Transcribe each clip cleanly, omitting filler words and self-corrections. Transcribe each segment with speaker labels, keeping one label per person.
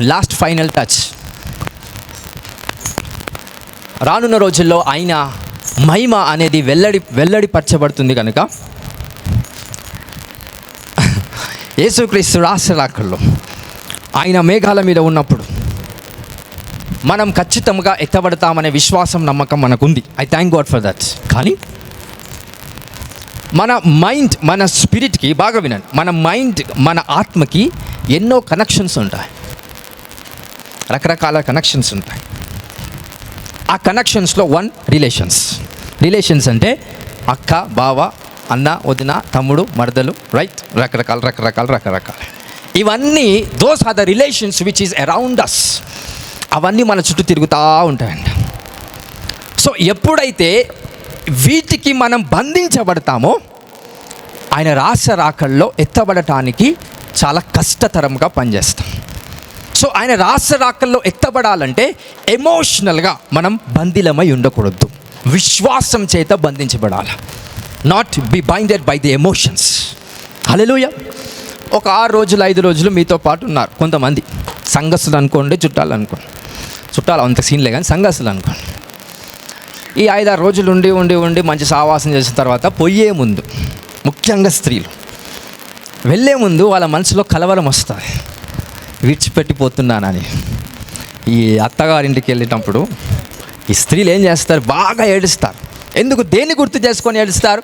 Speaker 1: And last final touch. రానున్న రోజుల్లో ఆయన మహిమ అనేది వెల్లడిపరచబడుతుంది కనుక యేసుక్రీస్తు రాకడలో ఆయన మేఘాల మీద ఉన్నప్పుడు మనం ఖచ్చితంగా ఎత్తబడతామనే విశ్వాసం, నమ్మకం మనకుంది. I thank God for that. కానీ మన మైండ్, మన స్పిరిట్కి, బాగా వినండి, మన మైండ్, మన ఆత్మకి ఎన్నో కనెక్షన్స్ ఉంటాయి, రకరకాల కనెక్షన్స్ ఉంటాయి. ఆ కనెక్షన్స్లో రిలేషన్స్ అంటే అక్క, బావ, అన్న, వదిన, తమ్ముడు, మరదలు, రైట్, రకరకాల ఇవన్నీ those are the relations which is around us. అవన్నీ మన చుట్టూ తిరుగుతూ ఉంటాయండి. సో ఎప్పుడైతే వీటికి మనం బంధించబడతామో ఆయన రాకడలో ఎత్తబడటానికి చాలా కష్టతరంగా పనిచేస్తాం. సో ఆయన రాకడలో ఎత్తబడాలంటే ఎమోషనల్గా మనం బంధిలమై ఉండకూడదు, విశ్వాసం చేత బంధించబడాలి. Not be binded by the emotions. హల్లెలూయా. ఒక 6 రోజులు 5 రోజులు మీతో పాటు ఉన్నారు కొంతమంది, సంఘస్థులు అనుకోండి, చుట్టాలు అంత సీన్లే, కానీ సంఘస్థులు అనుకోండి. ఈ 5-6 రోజులు ఉండి మంచి సావాసం చేసిన తర్వాత పోయే ముందు, ముఖ్యంగా స్త్రీలు వెళ్ళే ముందు వాళ్ళ మనసులో కలవరం వస్తుంది, విడిచిపెట్టిపోతున్నానని. ఈ అత్తగారింటికి వెళ్ళేటప్పుడు ఈ స్త్రీలు ఏం చేస్తారు? బాగా ఏడుస్తారు. ఎందుకు? దేన్ని గుర్తు చేసుకొని ఏడుస్తారు?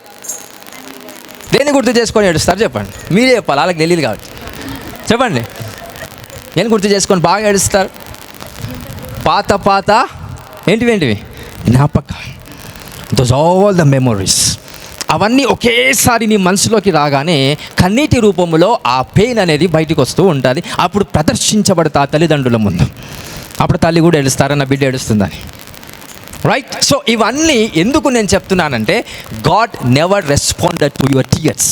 Speaker 1: చెప్పండి, మీరే చెప్పాలి, వాళ్ళకి తెలియదు కాబట్టి చెప్పండి. నేను గుర్తు చేసుకొని బాగా ఏడుస్తారు? పాత ఏంటివి జ్ఞాపకం, దోస్ ఆల్ ద మెమొరీస్. అవన్నీ ఒకేసారి నీ మనసులోకి రాగానే కన్నీటి రూపంలో ఆ పెయిన్ అనేది బయటికి వస్తూ ఉంటుంది. అప్పుడు ప్రదర్శించబడతా తల్లిదండ్రుల ముందు. అప్పుడు తల్లి కూడా ఏడుస్తారన్న బిడ్డ ఏడుస్తుందని, రైట్? సో ఇవన్నీ ఎందుకు నేను చెప్తున్నానంటే, God never responded to your tears.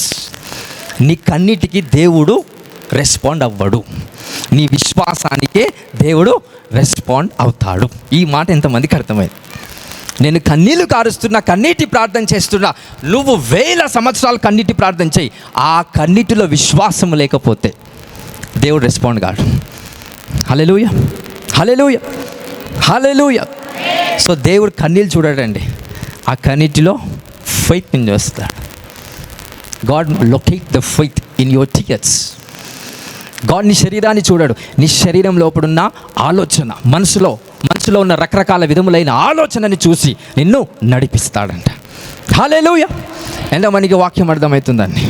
Speaker 1: నీ కన్నీటికి దేవుడు రెస్పాండ్ అవ్వడు, నీ విశ్వాసానికే దేవుడు రెస్పాండ్ అవుతాడు. ఈ మాట ఎంతమందికి అర్థమైంది? నేను కన్నీళ్ళు కారుస్తున్నా, కన్నీటి ప్రార్థన చేస్తున్నా, నువ్వు 1000 సంవత్సరాలు కన్నీటి ప్రార్థన చేయి, ఆ కన్నీటిలో విశ్వాసం లేకపోతే దేవుడు రెస్పాండ్ కాడు. హల్లెలూయా, హల్లెలూయా, హల్లెలూయా. సో దేవుడు కన్నీళ్ళు చూడడండి, ఆ కన్నీటిలో ఫెయిత్ని చూస్తాడు. God locate the faith in your tickets. God నీ శరీరాన్ని చూడడు, నీ శరీరం లోపడున్న ఆలోచన, మనసులో ఉన్న రకరకాల విధములైన ఆలోచనని చూసి నిన్ను నడిపిస్తాడంట. హల్లెలూయా. ఎంతమందికి వాక్యం అర్థమవుతుందండి?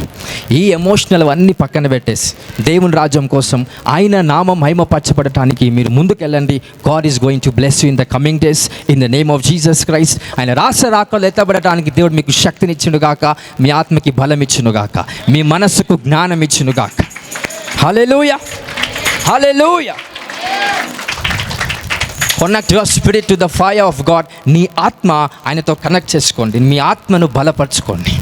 Speaker 1: ఈ ఎమోషనల్ అన్నీ పక్కన పెట్టేసి దేవుని రాజ్యం కోసం, ఆయన నామం మహిమపరచబడటానికి మీరు ముందుకెళ్ళండి. God is going to bless you in the coming days in the name of Jesus Christ. ఆయన రాకడలో ఎత్తబడటానికి దేవుడు మీకు శక్తినిచ్చునుగాక, మీ ఆత్మకి బలం ఇచ్చునుగాక, మీ మనస్సుకు జ్ఞానం ఇచ్చునుగాక. హల్లెలూయా, హల్లెలూయా. Connect your spirit to the fire of God. నీ ఆత్మ ఆయనతో కనెక్ట్ చేసుకోండి, మీ ఆత్మను బలపరచుకోండి.